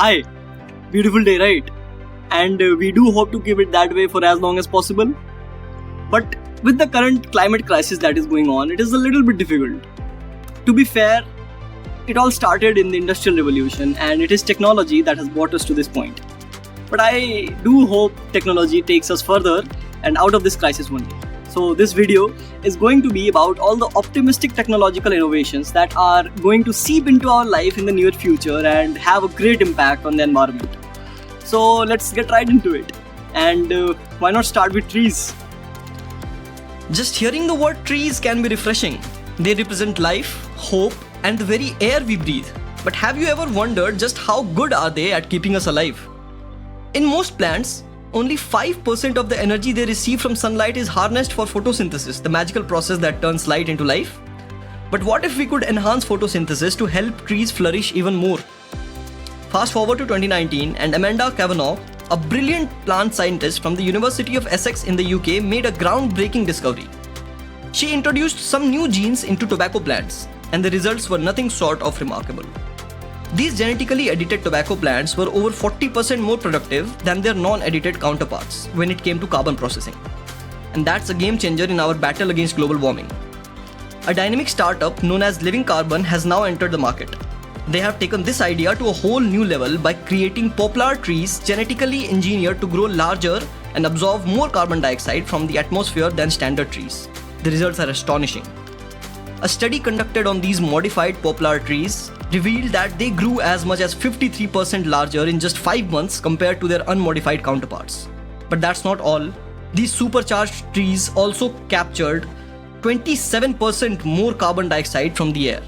Hi, beautiful day, right? And we do hope to keep it that way for as long as possible. But with the current climate crisis that is going on, it is a little bit difficult. To be fair, it all started in the Industrial Revolution and it is technology that has brought us to this point. But I do hope technology takes us further and out of this crisis one day. So this video is going to be about all the optimistic technological innovations that are going to seep into our life in the near future and have a great impact on the environment. So let's get right into it. And why not start with trees? Just hearing the word trees can be refreshing. They represent life, hope, and the very air we breathe. But have you ever wondered just how good are they at keeping us alive? In most plants, only 5% of the energy they receive from sunlight is harnessed for photosynthesis, the magical process that turns light into life. But what if we could enhance photosynthesis to help trees flourish even more? Fast forward to 2019 and Amanda Kavanagh, a brilliant plant scientist from the University of Essex in the UK, made a groundbreaking discovery. She introduced some new genes into tobacco plants, and the results were nothing short of remarkable. These genetically edited tobacco plants were over 40% more productive than their non-edited counterparts when it came to carbon processing. And that's a game changer in our battle against global warming. A dynamic startup known as Living Carbon has now entered the market. They have taken this idea to a whole new level by creating poplar trees genetically engineered to grow larger and absorb more carbon dioxide from the atmosphere than standard trees. The results are astonishing. A study conducted on these modified poplar trees revealed that they grew as much as 53% larger in just 5 months compared to their unmodified counterparts. But that's not all. These supercharged trees also captured 27% more carbon dioxide from the air.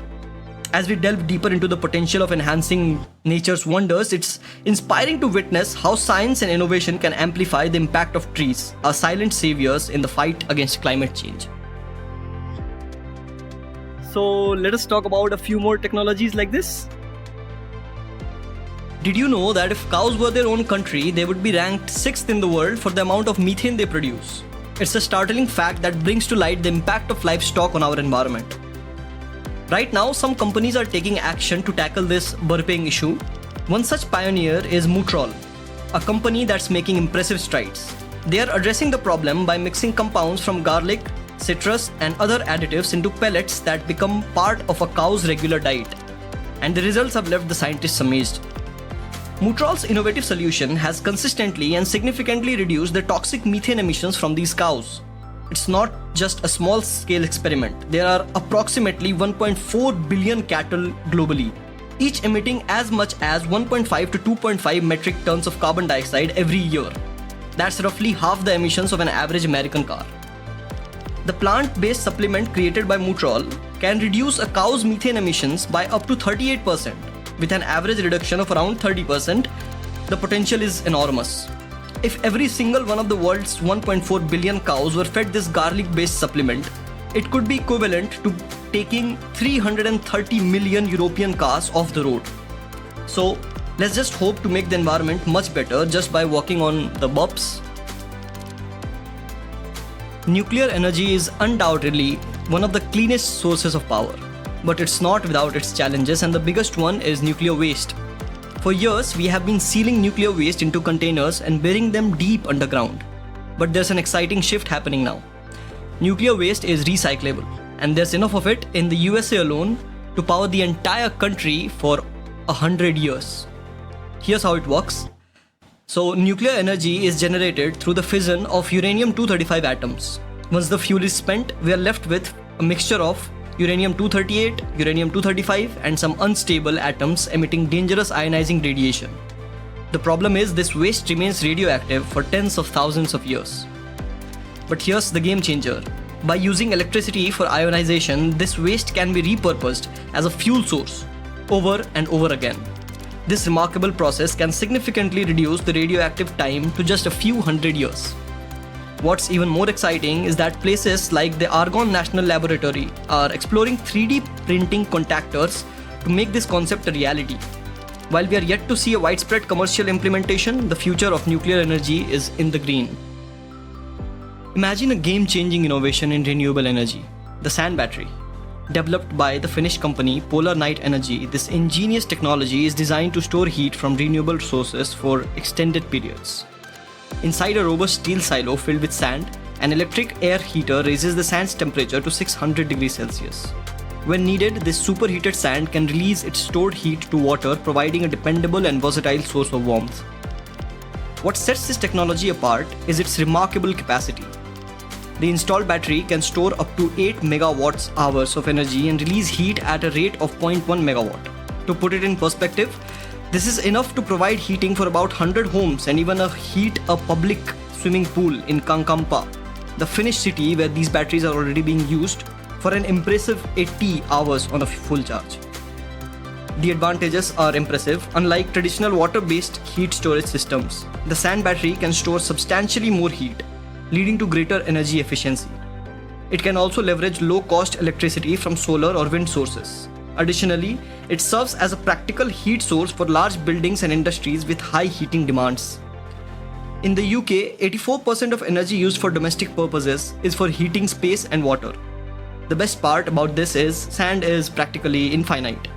As we delve deeper into the potential of enhancing nature's wonders, it's inspiring to witness how science and innovation can amplify the impact of trees, our silent saviors in the fight against climate change. So let us talk about a few more technologies like this. Did you know that if cows were their own country, they would be ranked 6th in the world for the amount of methane they produce? It's a startling fact that brings to light the impact of livestock on our environment. Right now, some companies are taking action to tackle this burping issue. One such pioneer is Mutrol, a company that's making impressive strides. They are addressing the problem by mixing compounds from garlic, citrus, and other additives into pellets that become part of a cow's regular diet. And the results have left the scientists amazed. Mutrol's innovative solution has consistently and significantly reduced the toxic methane emissions from these cows. It's not just a small-scale experiment. There are approximately 1.4 billion cattle globally, each emitting as much as 1.5 to 2.5 metric tons of carbon dioxide every year. That's roughly half the emissions of an average American car. The plant-based supplement created by Mutrol can reduce a cow's methane emissions by up to 38%. With an average reduction of around 30%, the potential is enormous. If every single one of the world's 1.4 billion cows were fed this garlic-based supplement, it could be equivalent to taking 330 million European cars off the road. So let's just hope to make the environment much better just by working on the burps. Nuclear energy is undoubtedly one of the cleanest sources of power, but it's not without its challenges, and the biggest one is nuclear waste. For years, we have been sealing nuclear waste into containers and burying them deep underground. But there's an exciting shift happening now. Nuclear waste is recyclable, and there's enough of it in the USA alone to power the entire country for 100 years. Here's how it works. So, nuclear energy is generated through the fission of uranium-235 atoms. Once the fuel is spent, we are left with a mixture of uranium-238, uranium-235, and some unstable atoms emitting dangerous ionizing radiation. The problem is this waste remains radioactive for tens of thousands of years. But here's the game changer. By using electricity for ionization, this waste can be repurposed as a fuel source over and over again. This remarkable process can significantly reduce the radioactive time to just a few hundred years. What's even more exciting is that places like the Argonne National Laboratory are exploring 3D printing contactors to make this concept a reality. While we are yet to see a widespread commercial implementation, the future of nuclear energy is in the green. Imagine a game-changing innovation in renewable energy, the sand battery. Developed by the Finnish company Polar Night Energy, this ingenious technology is designed to store heat from renewable sources for extended periods. Inside a robust steel silo filled with sand, an electric air heater raises the sand's temperature to 600 degrees Celsius. When needed, this superheated sand can release its stored heat to water, providing a dependable and versatile source of warmth. What sets this technology apart is its remarkable capacity. The installed battery can store up to 8 megawatt hours of energy and release heat at a rate of 0.1 megawatt. To put it in perspective, this is enough to provide heating for about 100 homes and even heat a public swimming pool in Kankampa, the Finnish city where these batteries are already being used, for an impressive 80 hours on a full charge. The advantages are impressive. Unlike traditional water-based heat storage systems, the sand battery can store substantially more heat, leading to greater energy efficiency. It can also leverage low-cost electricity from solar or wind sources. Additionally, it serves as a practical heat source for large buildings and industries with high heating demands. In the UK, 84% of energy used for domestic purposes is for heating space and water. The best part about this is sand is practically infinite.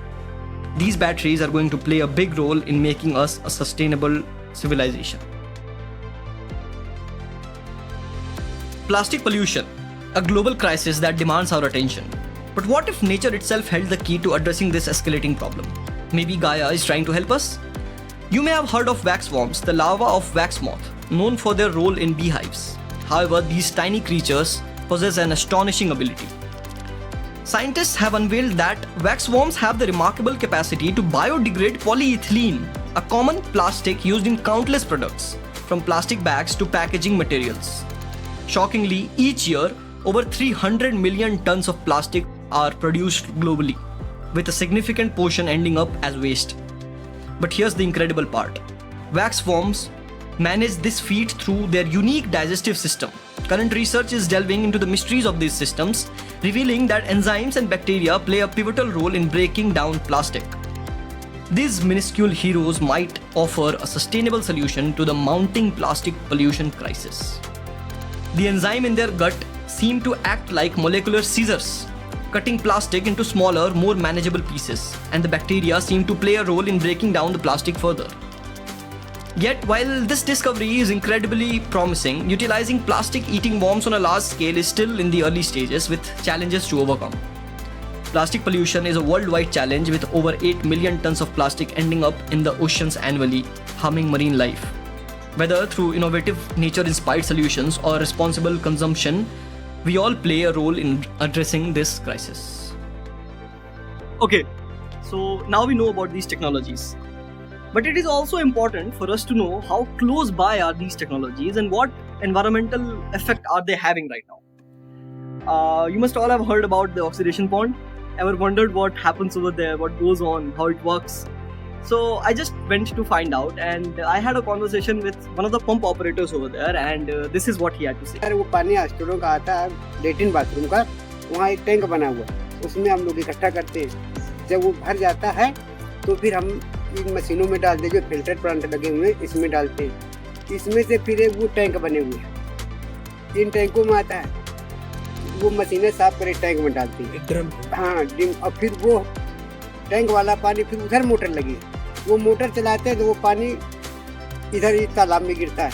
These batteries are going to play a big role in making us a sustainable civilization. Plastic pollution, a global crisis that demands our attention. But what if nature itself held the key to addressing this escalating problem? Maybe Gaia is trying to help us? You may have heard of wax worms, the larvae of wax moth, known for their role in beehives. However, these tiny creatures possess an astonishing ability. Scientists have unveiled that wax worms have the remarkable capacity to biodegrade polyethylene, a common plastic used in countless products, from plastic bags to packaging materials. Shockingly, each year, over 300 million tons of plastic are produced globally, with a significant portion ending up as waste. But here's the incredible part. Wax worms manage this feat through their unique digestive system. Current research is delving into the mysteries of these systems, revealing that enzymes and bacteria play a pivotal role in breaking down plastic. These minuscule heroes might offer a sustainable solution to the mounting plastic pollution crisis. The enzyme in their gut seem to act like molecular scissors, cutting plastic into smaller, more manageable pieces, and the bacteria seem to play a role in breaking down the plastic further. Yet, while this discovery is incredibly promising, utilizing plastic-eating worms on a large scale is still in the early stages with challenges to overcome. Plastic pollution is a worldwide challenge with over 8 million tons of plastic ending up in the oceans annually, harming marine life. Whether through innovative nature-inspired solutions or responsible consumption, we all play a role in addressing this crisis. Okay, so now we know about these technologies. But it is also important for us to know how close by are these technologies and what environmental effect are they having right now. You must all have heard about the oxidation pond. Ever wondered what happens over there, what goes on, how it works? So I just went to find out, and I had a conversation with one of the pump operators over there, and this is what he had to say. वो पानी हॉस्पिटलों का आता है latrine bathroom का, वहाँ एक tank बना हुआ है, उसमें हम लोग इकट्ठा करते हैं। जब वो भर जाता है तो फिर हम इन मशीनों में डालते हैं, जो फिल्टर प्लांट लगे हुए हैं इसमें डालते हैं। इसमें से फिर वो टैंक बने हुए हैं, इन टैंकों में आता है, वो मशीनें साफ कर टैंक में डालती है ड्रम। हाँ ड्रम, और फिर वो टैंक वाला पानी फिर उधर मोटर लगी, वो मोटर चलाते हैं तो वो पानी इधर ही तालाब में गिरता है।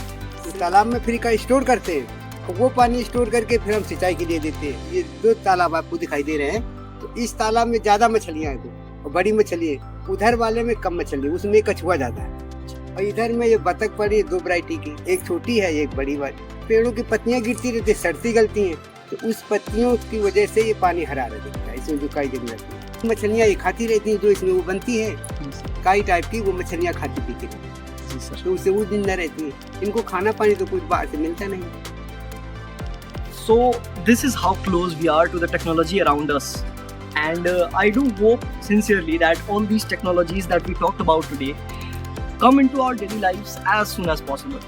उस तालाब में फिर का स्टोर करते हैं, वो पानी स्टोर करके फिर हम सिंचाई के लिए देते हैं। ये दो तालाब आपको दिखाई दे रहे हैं, तो इस तालाब में ज़्यादा मछलियाँ हैं और बड़ी मछली है, उधर वाले में कम मछली, उसमें कछुआ ज़्यादा है। और इधर में ये बतख पड़ी है, दो वैरायटी की, एक छोटी है एक बड़ी वाली। पेड़ों की पत्तियाँ गिरती रहती, सड़ती गलती हैं, तो उस पत्तियों की वजह से ये पानी हरा दिखता है, इसमें जो काई जम जाती है। मछलियाँ ये खाती रहती हैं, जो इसमें वो बनती है काई टाइप की, वो मछलियाँ खाती पीती रहती हैं, तो उससे वो जिंदा रहती है। इनको खाना पानी तो कुछ बाहर से मिलता नहीं। So this is how close we are to the technology around us. And I do hope sincerely that all these technologies that we talked about today come into our daily lives as soon as possible.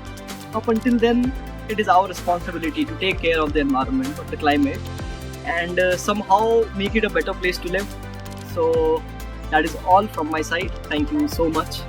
Up until then, it is our responsibility to take care of the environment, of the climate, and somehow make it a better place to live. So that is all from my side. Thank you so much.